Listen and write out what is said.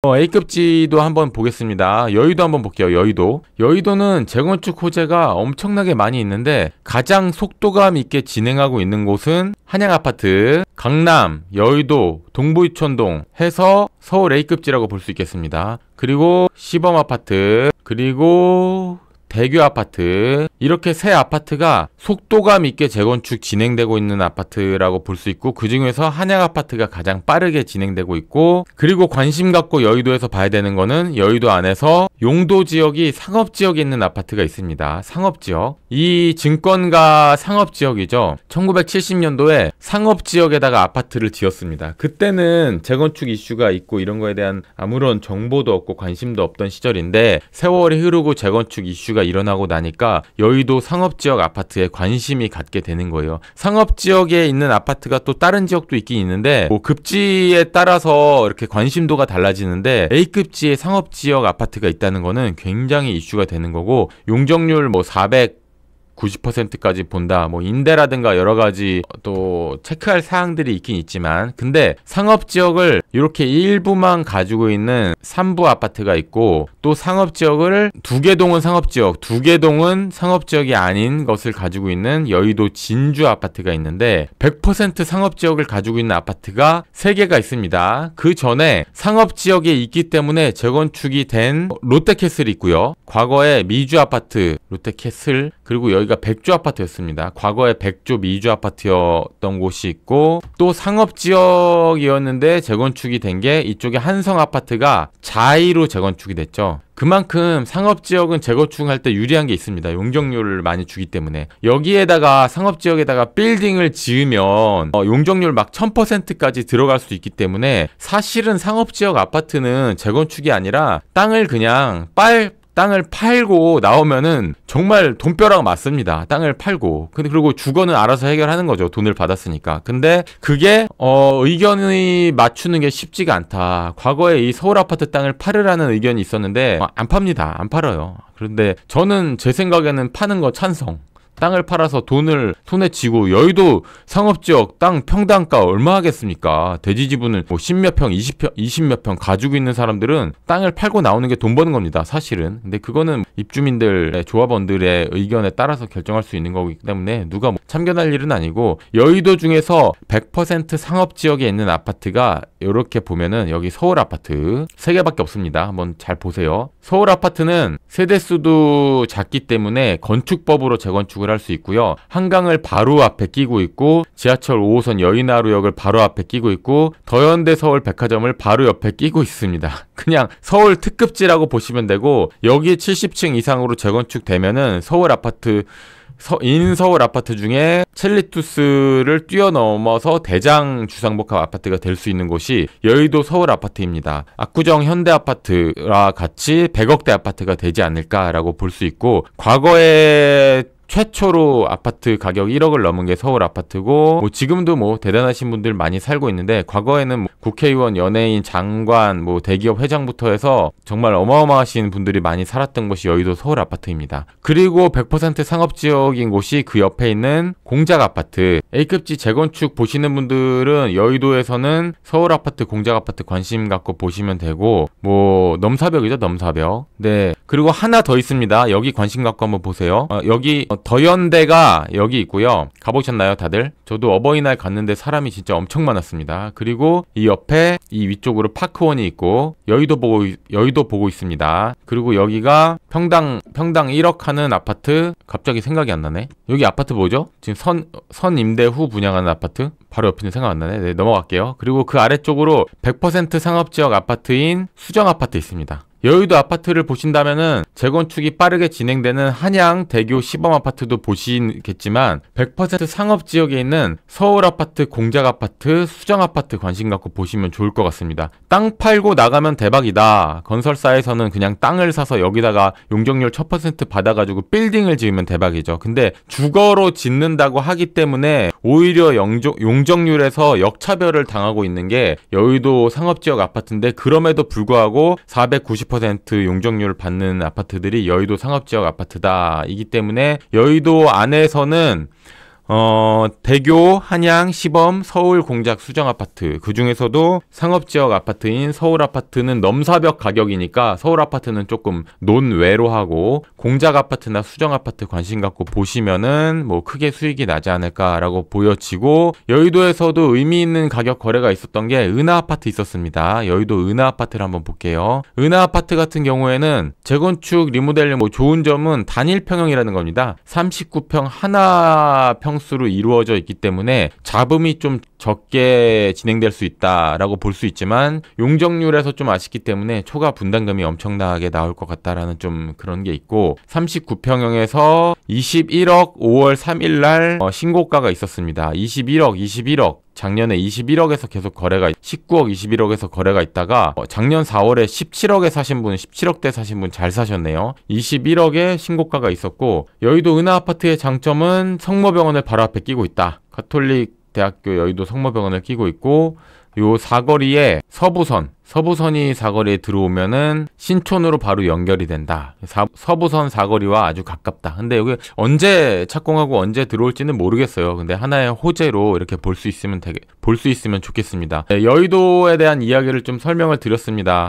A급지도 한번 보겠습니다. 여의도 한번 볼게요. 여의도는 재건축 호재가 엄청나게 많이 있는데 가장 속도감 있게 진행하고 있는 곳은 한양아파트, 강남, 여의도, 동부이촌동 해서 서울 A급지라고 볼 수 있겠습니다. 그리고 시범아파트, 그리고 대교 아파트, 이렇게 세 아파트가 속도감 있게 재건축 진행되고 있는 아파트라고 볼 수 있고, 그 중에서 한양 아파트가 가장 빠르게 진행되고 있고, 그리고 관심 갖고 여의도에서 봐야 되는 거는 여의도 안에서 용도 지역이 상업지역에 있는 아파트가 있습니다. 상업지역. 이 증권가 상업지역이죠. 1970년도에 상업지역에다가 아파트를 지었습니다. 그때는 재건축 이슈가 있고 이런 거에 대한 아무런 정보도 없고 관심도 없던 시절인데, 세월이 흐르고 재건축 이슈가 일어나고 나니까 여의도 상업지역 아파트에 관심이 갖게 되는 거예요. 상업지역에 있는 아파트가 또 다른 지역도 있긴 있는데, 뭐 급지에 따라서 이렇게 관심도가 달라지는데, A급지의 상업지역 아파트가 있다는 거는 굉장히 이슈가 되는 거고, 용적률 뭐 90%까지 본다. 뭐 임대라든가 여러 가지 또 체크할 사항들이 있긴 있지만, 근데 상업지역을 이렇게 일부만 가지고 있는 3부 아파트가 있고, 또 상업지역을 2개 동은 상업지역, 2개 동은 상업지역이 아닌 것을 가지고 있는 여의도 진주 아파트가 있는데, 100% 상업지역을 가지고 있는 아파트가 3개가 있습니다. 그 전에 상업지역에 있기 때문에 재건축이 된 롯데캐슬이 있고요. 과거에 미주 아파트, 롯데캐슬, 그리고 여기가 백조 아파트였습니다. 과거에 백조 미주 아파트였던 곳이 있고, 또 상업지역이었는데 재건축이 된 게 이쪽에 한성 아파트가 자이로 재건축이 됐죠. 그만큼 상업지역은 재건축할 때 유리한 게 있습니다. 용적률을 많이 주기 때문에. 여기에다가 상업지역에다가 빌딩을 지으면 용적률 막 1000%까지 들어갈 수 있기 때문에, 사실은 상업지역 아파트는 재건축이 아니라 땅을 팔고 나오면은 정말 돈벼락 맞습니다. 땅을 팔고. 근데 그리고 주거는 알아서 해결하는 거죠. 돈을 받았으니까. 근데 그게 의견이 맞추는 게 쉽지가 않다. 과거에 이 서울 아파트 땅을 팔으라는 의견이 있었는데 안 팝니다. 안 팔아요. 그런데 저는 제 생각에는 파는 거 찬성. 땅을 팔아서 돈을 손에 쥐고, 여의도 상업지역 땅 평당가 얼마 하겠습니까? 대지지분을 뭐 10몇 평, 20몇 평 가지고 있는 사람들은 땅을 팔고 나오는 게 돈 버는 겁니다, 사실은. 근데 그거는 입주민들의, 조합원들의 의견에 따라서 결정할 수 있는 거기 때문에 누가 뭐 참견할 일은 아니고, 여의도 중에서 100% 상업지역에 있는 아파트가 이렇게 보면은 여기 서울 아파트 3개밖에 없습니다. 한번 잘 보세요. 서울 아파트는 세대수도 작기 때문에 건축법으로 재건축을 할 수 있고요. 한강을 바로 앞에 끼고 있고, 지하철 5호선 여의나루역을 바로 앞에 끼고 있고, 더현대 서울 백화점을 바로 옆에 끼고 있습니다. 그냥 서울 특급지라고 보시면 되고, 여기 70층 이상으로 재건축되면은 서울 아파트, 인서울 아파트 중에 첼리투스를 뛰어넘어서 대장 주상복합 아파트가 될 수 있는 곳이 여의도 서울 아파트입니다. 압구정 현대 아파트와 같이 100억대 아파트가 되지 않을까라고 볼 수 있고, 과거에 최초로 아파트 가격 1억을 넘은 게 서울 아파트고, 뭐 지금도 뭐 대단하신 분들 많이 살고 있는데, 과거에는 뭐 국회의원, 연예인, 장관, 뭐 대기업 회장부터 해서 정말 어마어마하신 분들이 많이 살았던 곳이 여의도 서울 아파트입니다. 그리고 100% 상업지역인 곳이 그 옆에 있는 공작 아파트. A급지 재건축 보시는 분들은 여의도에서는 서울 아파트, 공작 아파트 관심 갖고 보시면 되고, 뭐 넘사벽이죠, 넘사벽. 네. 그리고 하나 더 있습니다. 여기 관심 갖고 한번 보세요. 여기 더현대가 여기 있고요. 가보셨나요, 다들? 저도 어버이날 갔는데 사람이 진짜 엄청 많았습니다. 그리고 이 옆에 이 위쪽으로 파크원이 있고, 여의도 보고 있습니다. 그리고 여기가 평당 1억 하는 아파트. 갑자기 생각이 안 나네. 여기 아파트 뭐죠? 지금 선 임대 후 분양하는 아파트? 바로 옆에는 생각 안 나네. 네, 넘어갈게요. 그리고 그 아래쪽으로 100% 상업지역 아파트인 수정 아파트 있습니다. 여의도 아파트를 보신다면은 재건축이 빠르게 진행되는 한양, 대교, 시범 아파트도 보시겠지만, 100% 상업지역에 있는 서울 아파트, 공작 아파트, 수정 아파트 관심 갖고 보시면 좋을 것 같습니다. 땅 팔고 나가면 대박이다. 건설사에서는 그냥 땅을 사서 여기다가 용적률 1000% 받아가지고 빌딩을 지으면 대박이죠. 근데 주거로 짓는다고 하기 때문에 오히려 용적률에서 역차별을 당하고 있는 게 여의도 상업지역 아파트인데, 그럼에도 불구하고 490% 용적률을 받는 아파트들이 여의도 상업지역 아파트다. 이기 때문에 여의도 안에서는 대교, 한양, 시범, 서울 공작 수정 아파트. 그 중에서도 상업지역 아파트인 서울 아파트는 넘사벽 가격이니까 서울 아파트는 조금 논외로 하고, 공작 아파트나 수정 아파트 관심 갖고 보시면은 뭐 크게 수익이 나지 않을까라고 보여지고, 여의도에서도 의미 있는 가격 거래가 있었던 게 은하 아파트 있었습니다. 여의도 은하 아파트를 한번 볼게요. 은하 아파트 같은 경우에는 재건축 리모델링 뭐 좋은 점은 단일 평형이라는 겁니다. 39평 하나 평수로 이루어져 있기 때문에 잡음이 좀 적게 진행될 수 있다라고 볼 수 있지만, 용적률에서 좀 아쉽기 때문에 초과 분담금이 엄청나게 나올 것 같다라는 좀 그런 게 있고, 39평형에서 21억 5월 3일 날 신고가가 있었습니다. 21억 작년에 21억에서 계속 거래가 19억 21억에서 거래가 있다가 작년 4월에 17억에 사신 분, 17억대 사신 분 잘 사셨네요. 21억에 신고가가 있었고, 여의도 은하 아파트의 장점은 성모병원을 바로 앞에 끼고 있다. 가톨릭 대학교 여의도 성모병원을 끼고 있고, 요 사거리에 서부선이 사거리에 들어오면은 신촌으로 바로 연결이 된다. 서부선 사거리와 아주 가깝다. 근데 여기 언제 착공하고 언제 들어올지는 모르겠어요. 근데 하나의 호재로 이렇게 볼 수 있으면 좋겠습니다. 네, 여의도에 대한 이야기를 좀 설명을 드렸습니다.